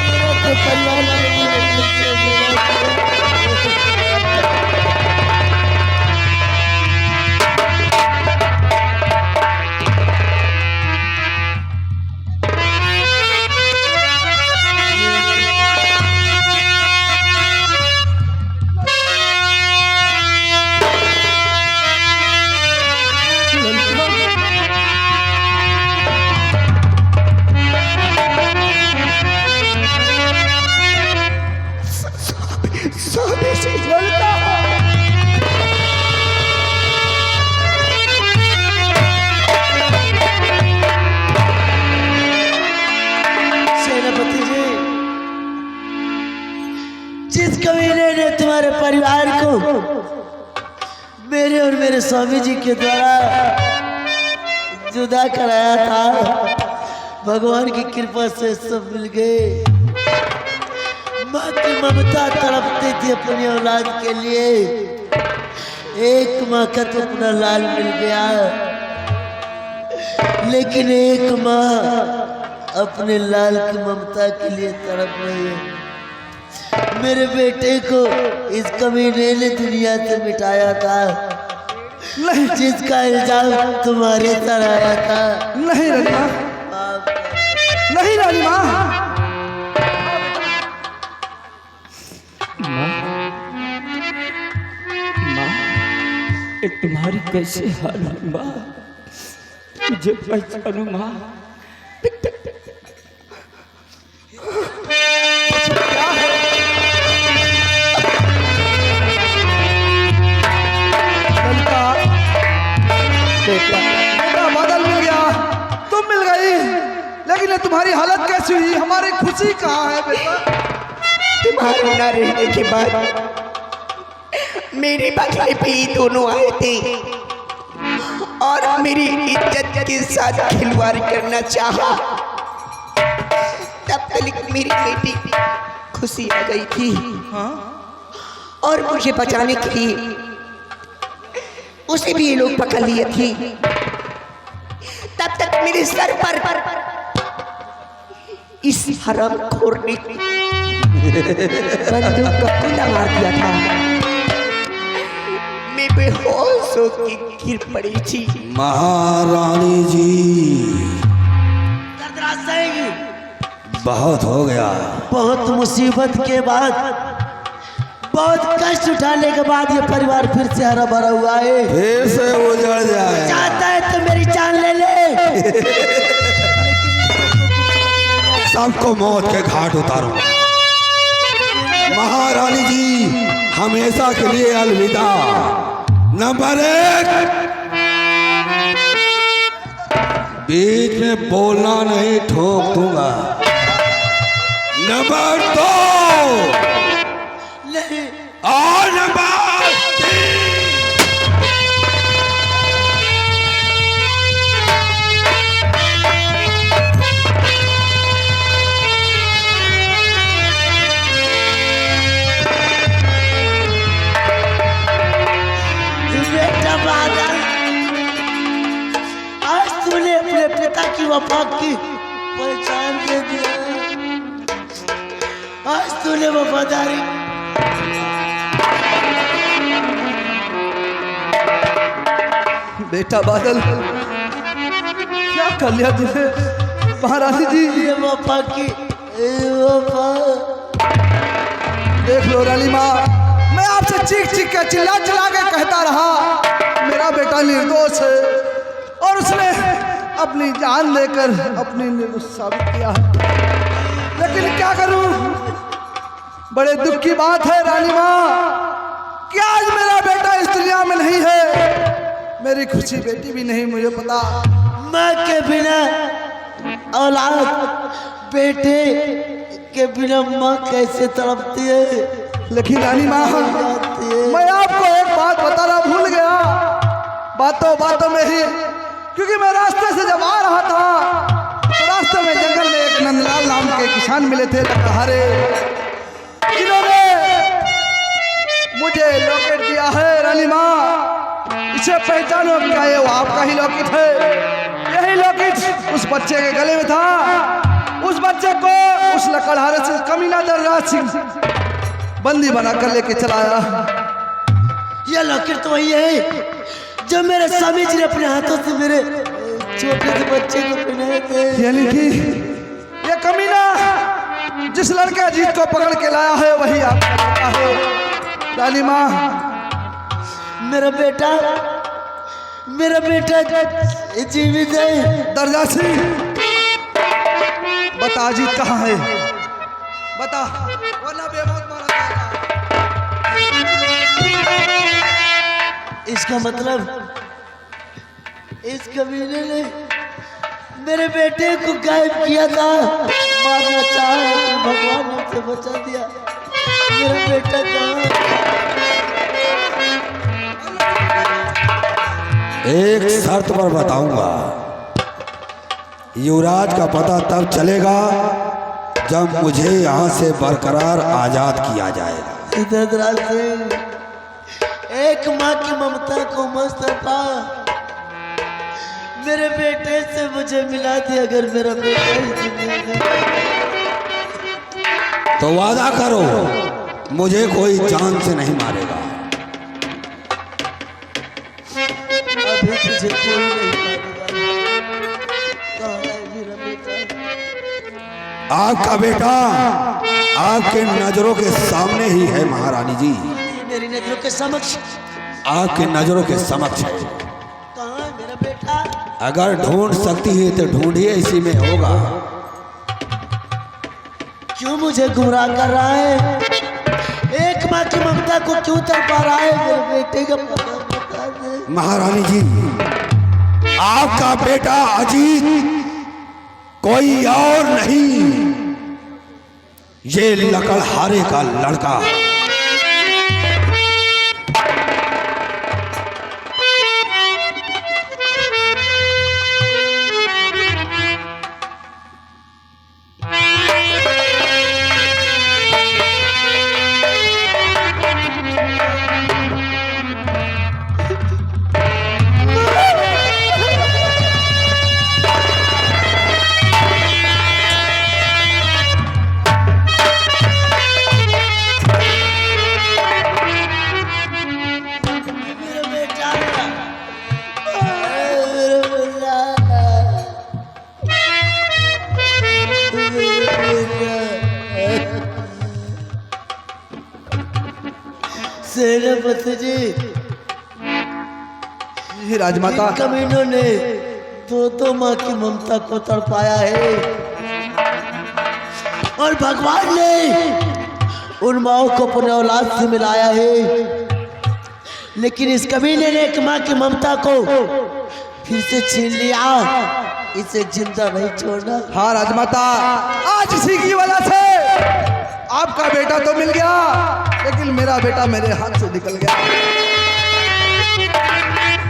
तेरा तो परिवार जिस कमीने ने तुम्हारे परिवार को मेरे और मेरे स्वामी जी के द्वारा जुदा कराया था, भगवान की कृपा से सब मिल गए। माँ की ममता तड़पती थी अपनी औलाद के लिए, एक माँ का तो अपना लाल मिल गया, लेकिन एक माँ अपने लाल की ममता के लिए तड़प रही है। मेरे बेटे को इस कमीने ने दुनिया से मिटाया था, जिसका इल्जाम तुम्हारे सर आया था। नहीं रानी माँ, नहीं रानी माँ, ये तुम्हारी कैसे हाल है माँ? मुझे पहचानो माँ। बेटा बादल मिल गया, तुम मिल गई, लेकिन तुम्हारी हालत कैसी हुई? हमारी खुशी कहाँ है बेटा? तुम्हारे न रहने के बाद मेरे बगले पे ये दोनों आए थे और मेरी इज्जत के साथ खिलवाड़ करना चाहा। तब तक मेरी बेटी खुशी आ गई थी और मुझे बचाने के लिए उसे भी ये लोग पकड़ लिए थे। तब तक मेरे सर पर इस हरामखोर ने बंदूक का गोला मार दिया था। मैं बेहोश होकर गिर पड़ी थी। महारानी जी, बहुत हो गया। बहुत मुसीबत के बाद, बहुत कष्ट उठाने के बाद ये परिवार फिर से हरा भरा हुआ है। फिर से उजड़ जाए। चाहता है तो मेरी जान ले ले। सबको मौत के घाट उतारूंगा। महारानी जी, हमेशा के लिए अलविदा। नंबर 1, बीच में बोलना नहीं, ठोक दूंगा। नंबर 2 और नंबर 3। बेटा बादल, आज तूने अपने पिता की वफा की पहचान दे दिया। आज तूने वफादारी बेटा बादल, क्या कर लिया तुझे? महारानी जी, ये वफा की वफा। देख लो रानी माँ, मैं आपसे चीख चीख के चिल्ला चिल्ला के कहता रहा मेरा बेटा निर्दोष है और उसने अपनी जान लेकर अपनी निर्दोष साबित किया है। लेकिन क्या करूं? बड़े दुख की बात है रानी माँ कि आज मेरा बेटा इस दुनिया में नहीं है। मेरी खुशी बेटी भी नहीं, मुझे पता। माँ के बिना औलाद, बेटे के बिना माँ कैसे तड़पती है। लेकिन रानी माँ, मैं आपको एक बात बताना भूल गया, बातों बातों में ही, क्योंकि मैं रास्ते से जब आ रहा था तो रास्ते में जंगल में एक नंदलाल नाम के किसान मिले थे लकड़हारे, जिन्होंने मुझे लॉकेट दिया है। रानी माँ, इसे पहचानो, क्या ये वो आपका ही लॉकेट है? यही लॉकेट उस बच्चे के गले में था। उस बच्चे को उस लकड़हारे से कमीना दर्राज सिंह बंदी बनाकर लेके चलाया। ये लॉकेट तो वही है जो मेरे स्वामी जी ने अपने हाथों से मेरे छोटे से बच्चे को पहनाए थे। यानी कि ये कमीना जिस लड़के अजीत को पकड़ के लाया है वही आपका लड़का है। रानी माँ, मेरा बेटा जीवित है। दर्जा सिंह, बता अजीत कहाँ है? बता, वरना बेमौत मारा जाएगा। इसका मतलब इस कमीने ने मेरे बेटे को गायब किया था, मारना चाहा तो भगवान ने उसे बचा दिया। मेरा बेटा कहाँ? एक शर्त पर बताऊंगा। युवराज का पता तब चलेगा जब मुझे यहाँ से बरकरार आजाद किया जाएगा। ददराज सिंह, एक माँ की ममता को मुस्तफा मेरे बेटे से मुझे मिला दिया। अगर मेरा बेटा इस दुनिया में, तो वादा करो मुझे कोई जान से नहीं मारेगा। अभी तुझे कोई नहीं मारेगा। कहाँ है मेरा बेटा? आपका बेटा आपके नजरों के सामने ही है महारानी जी। मेरी नजरों के समक्ष आपकी नजरों के समक्ष है। कहाँ है मेरा बेटा? अगर ढूंढ सकती है तो ढूंढिए, इसी में होगा। क्यों मुझे गुमराह कर रहा है? एक माँ की ममता को क्यों तड़पा रहा है? मेरे बेटे का पता बता दे। महारानी जी, आपका बेटा अजीत कोई और नहीं, ये लकड़हारे का लड़का। मेरा बेटा, सेनापति जी, राजमाता, इन कमीनों ने तो माँ की ममता को तड़पाया है और भगवान ने उन माओ को अपने औलाद से मिलाया है, लेकिन इस कमीने ने एक माँ की ममता को फिर से छीन लिया। इसे जिंदा नहीं छोड़ना। हाँ राजमाता, आज इसी की वजह से आपका बेटा तो मिल गया, लेकिन मेरा बेटा मेरे हाथ से निकल गया।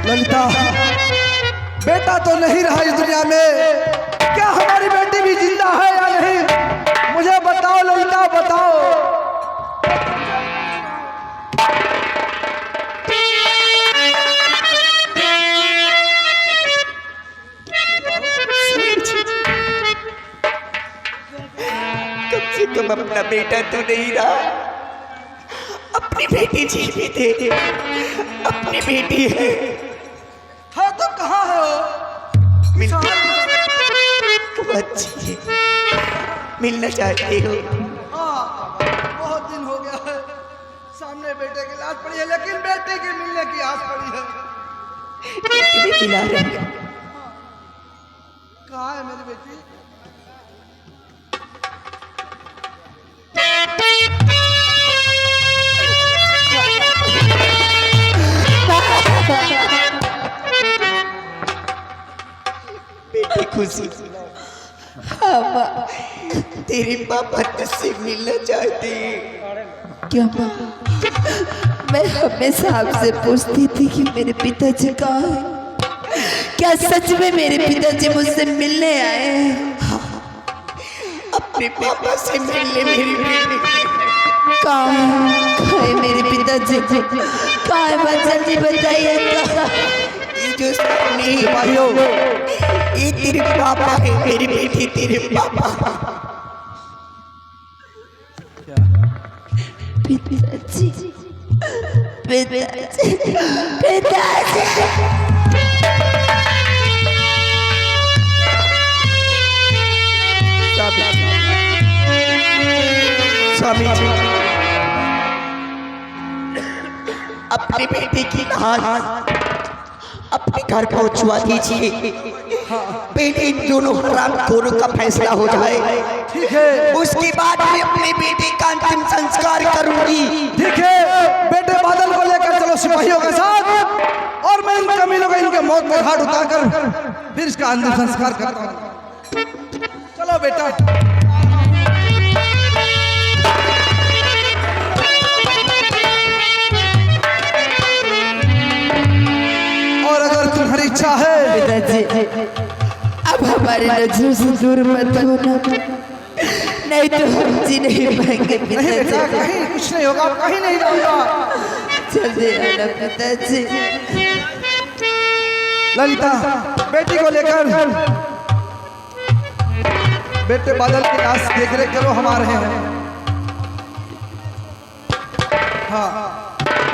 ललिता, बेटा तो नहीं रहा इस दुनिया में, क्या हमारी बेटी भी जिंदा है या नहीं? मुझे बताओ ललिता, बताओ। कम से कम अपना बेटा तो नहीं रहा, अपनी बेटी जीवित है, अपनी बेटी है। हाँ तो कहाँ है वो? वो अच्छी है, मिलना चाहते हो? हाँ, बहुत दिन हो गया है, सामने बेटे की लाश पड़ी है, लेकिन बेटे के मिलने की आस पड़ी है। बेटी भी मिला है। कहाँ है मेरी बेटी? बेटी खुशी, हाँ माँ, तेरे पापा तुझसे मिलना चाहते हैं। क्या माँ? मैं हमेशा आपसे पूछती थी कि मेरे पिताजी कहाँ हैं? क्या सच में मेरे पिताजी मुझसे मिलने आए हैं? अपने पापा से मिलने मेरी बेटी। कहाँ है मेरे पिताजी? कहाँ है? बस जल्दी बताइए। ये जो सामने भाइयों, ये तेरे पापा है, मेरी बेटी तेरे पापा। पिताजी, पिताजी, पिताजी। स्वामी जी, अपनी बेटी की लाश अपने घर पहुंचवा दीजिए। बेटे इन दोनों हरामखोरों का फैसला हो जाए, ठीक है, उसके बाद मैं अपने बेटे का अंतिम संस्कार करूंगी। ठीक है। बेटे बादल को लेकर चलो सिपाहियों के साथ, और मैं इन कमीनों को इनके मौत के घाट उतारकर फिर इसका अंतिम संस्कार करता हूँ। चलो बेटा। और अगर तुम्हारी इच्छा है पिताजी, अब हमारे नजरों से दूर मत होना, नहीं तो हम जी नहीं पाएंगे। नहीं बेटा, पिताजी कहीं कुछ नहीं होगा, कहीं नहीं जाऊंगा। जल्दी आना पिताजी। ललिता, बेटी को लेकर बेटे बादल की लाश देख रेख करो, हमारे हैं। हाँ,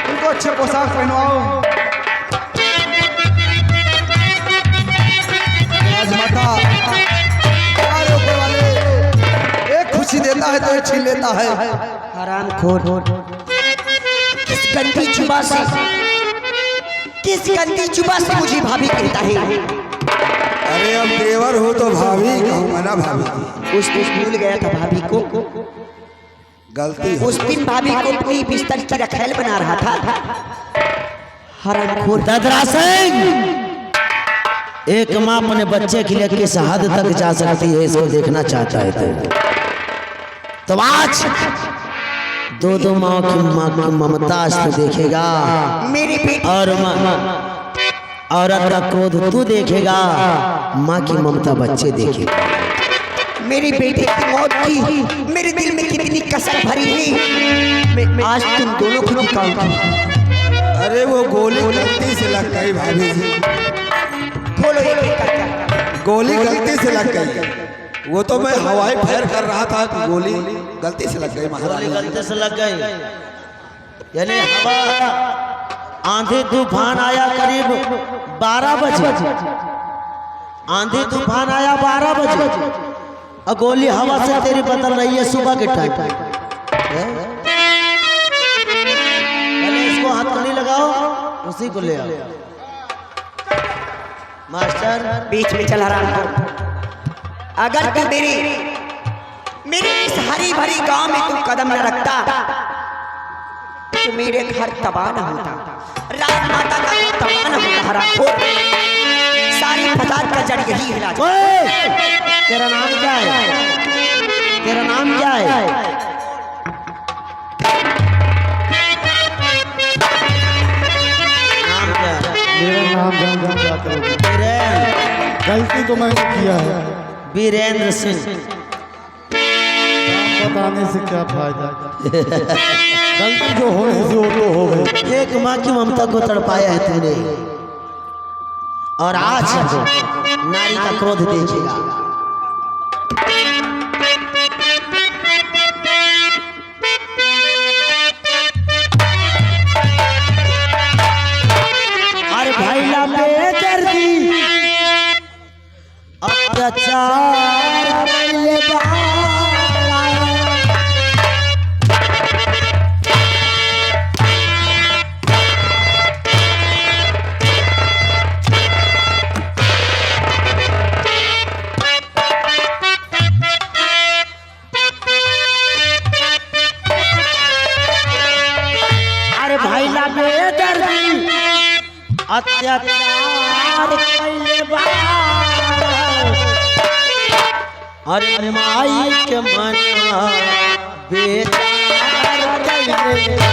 उनको अच्छे पोशाक पहनवाओ। राजमाता, अरे ऊपर वाले, एक खुशी देता है तो एक छीन लेता है। हरामखोर, इस गंदी जुबान से किस गंदी जुबान से मुझे भाभी कहता है? अरे अब देवर हो तो भाभी कहूँगा ना भाभी। उस दिन भूल गया था भाभी को। गलती हो उस दिन भाभी को अपनी बिस्तर की रखैल बना रहा था। हरामखोर ददरा सिंह, एक माँ अपने बच्चे के लिए किस हद तक जा सकती है इसको देखना चाहता है तो आज दो माँ की ममता आज तू देखेगा मेरी बेटी और औरत का क्रोध तू देखेगा, माँ की ममता बच्चे देखेगा। मेरी बेटी की मौत की मेरे दिल में कितनी कसक भरी है। मैं आज तुम दोनों को निकालूंगा। अरे वो गोली गलती से लग गई भाभी जी, खोलो एक करके। गोली गलती से लग गई। वो तो मैं हवाई फायर कर रहा था कि गोली गलती से लग गई महारानी। गलती से लग गई यानी हवा आंधी तूफान आया करीब 12 बजे। आंधी तूफान आया 12 बजे और गोली हवा से तेरी बदल रही है सुबह के टाइम। पहले इसको हथकड़ी लगाओ, उसी को ले आओ। मास्टर बीच में चला रहा हूं। अगर तू मेरे इस हरी भरी गांव में तू कदम न रखता तो मेरे घर तबाह न होता, राजमाता का घर तबाह न होता। हरामखोर, सारी फसाद का जड़ यही है। ओए, तेरा नाम क्या है? तेरा नाम क्या है? नाम क्या है? मेरा नाम जान क्या करोगे? वीरेंद्र, गलती तो मैंने किया है, वीरेंद्र सिंह। नाम बताने से क्या फायदा? गलती जो होने से वो तो हो गई। एक माँ की ममता को तड़पाया है तूने और आज नारी का क्रोध देखेगा। अरे भाई ला बेदर्दी अत्याचार कइले बा। अत्याचार कइले बा। अरे माई के मनवा बेचार कइले बा।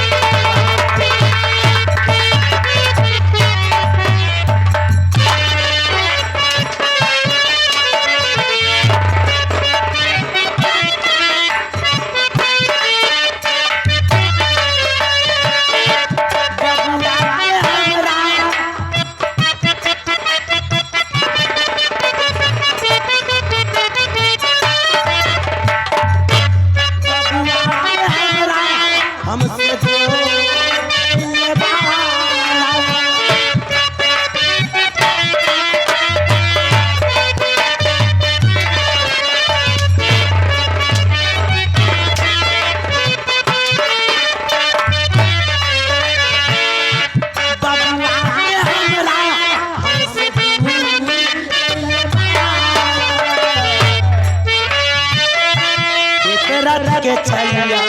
के चलिया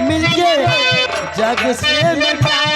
मिलके जग से मिटाना।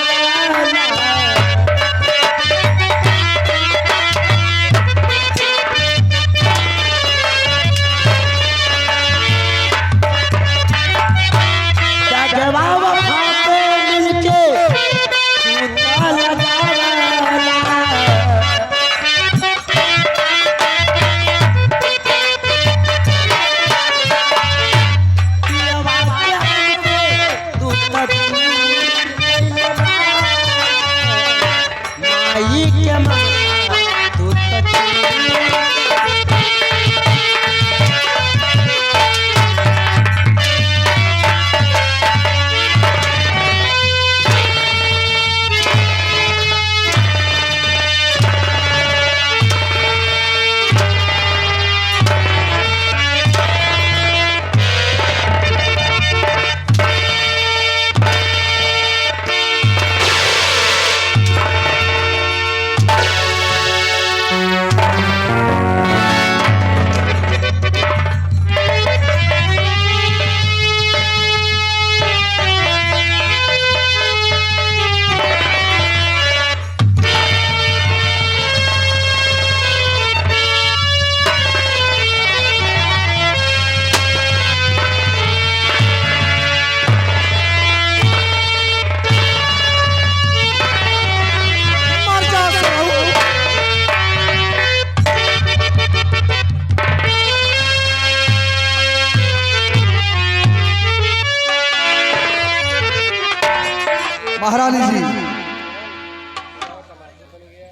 महारानी जी,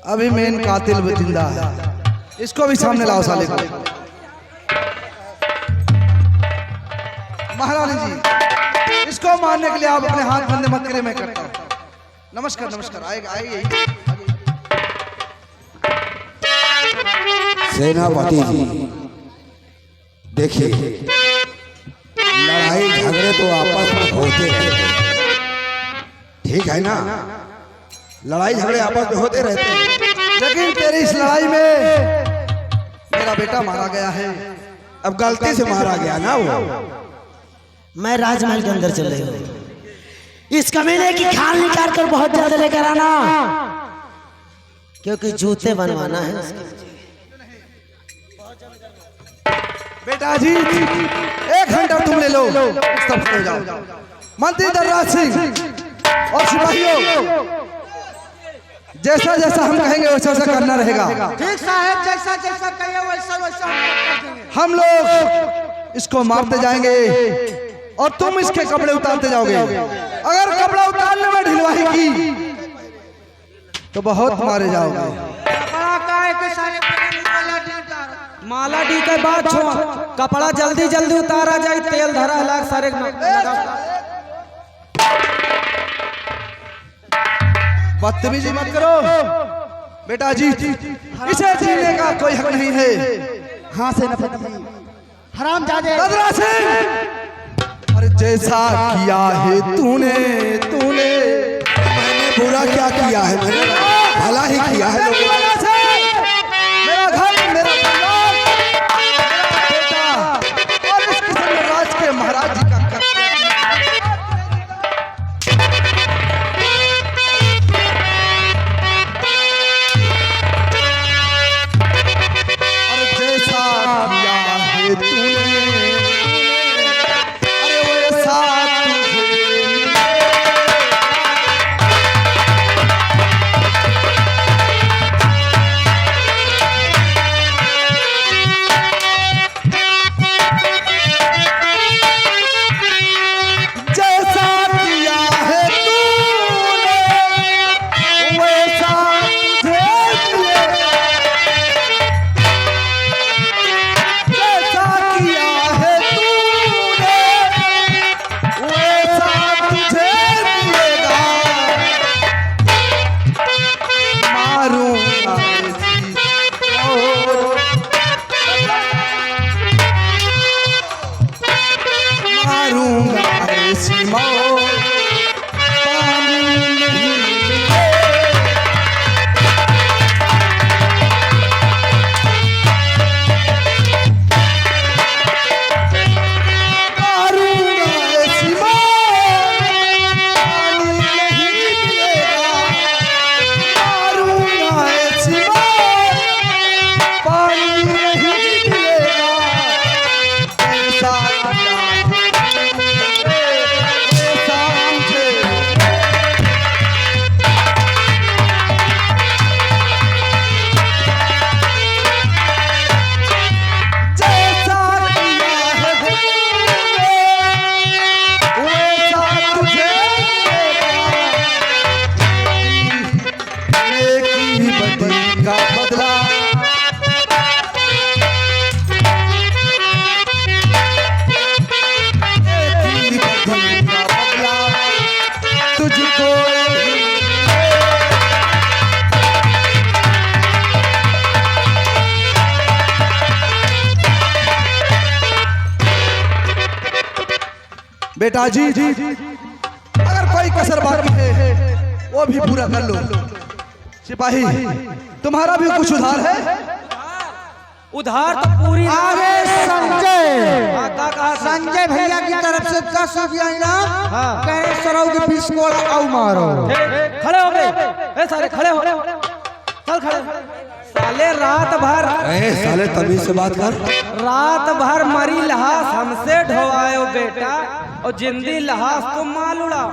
अभी मेन कातिल भी जिंदा है, इसको भी सामने लाओ साले को। महारानी जी, इसको मारने के लिए आप अपने हाथ बंदे मत करिए, मैं करता हूँ। नमस्कार नमस्कार, आएगा आइए। सेनापति जी देखिए, लड़ाई झगड़े तो आपस में होते रहते हैं, ठीक है ना? लड़ाई झगड़े आपस में होते रहते हैं, लेकिन तेरी इस लड़ाई में मेरा बेटा मारा गया है। अब गलती से मारा गया ना वो। मैं राजमहल के अंदर चल रही हूँ, इस कमीने की खाल निकाल कर बहुत ज्यादा लेकर आना, क्योंकि जूते बनवाना है उसके। बेटा जी, 1 घंटा तुम ले लो, तब हो जाओ। मंत्री दर्राज सिंह और सिपाहियों, जैसा जैसा हम कहेंगे वैसा वैसा करना रहेगा। ठीक साहब, जैसा जैसा कहिए वैसा वैसा हम कर देंगे। हम लोग इसको मारते जाएंगे और तुम इसके कपड़े उतारते जाओगे। अगर कपड़ा उतारने में ढिलवाही की तो बहुत मारे जाओगे। कपड़ा काहे के सारे माला डी के बाद छोड़, कपड़ा जल्दी जल्दी उतारा जाए, तेल धरा लाग सारे बदतमीजी मत करो बेटा जी, इसे जीने का कोई हक नहीं है। हाँ सेनापति जी, हरामजादे। ददरा सिंह, अरे जैसा किया है तूने तूने, मैंने बुरा क्या किया है? मैंने भला ही किया है लोगों ने। मेरा घर, मेरा परिवार, मेरा बेटा और इस किस्म राज के महाराज जी का बेटा जी, अगर कोई कसर बाकी है वो भी पूरा कर लो। सिपाही, तुम्हारा भी कुछ उधार है? उधार तो पूरी। आगे संजय, संजय भैया की तरफ से 10 रुपया इनाम। कहे सराउ के 20 को आओ मारो। खड़े हो गए सारे, खड़े हो, चल खड़े। साले रात भर, साले तमीज से बात कर। रात भर मरी लहास हमसे ढोआयो बेटा, और जिंदी लहास तुम माल उड़ाओ।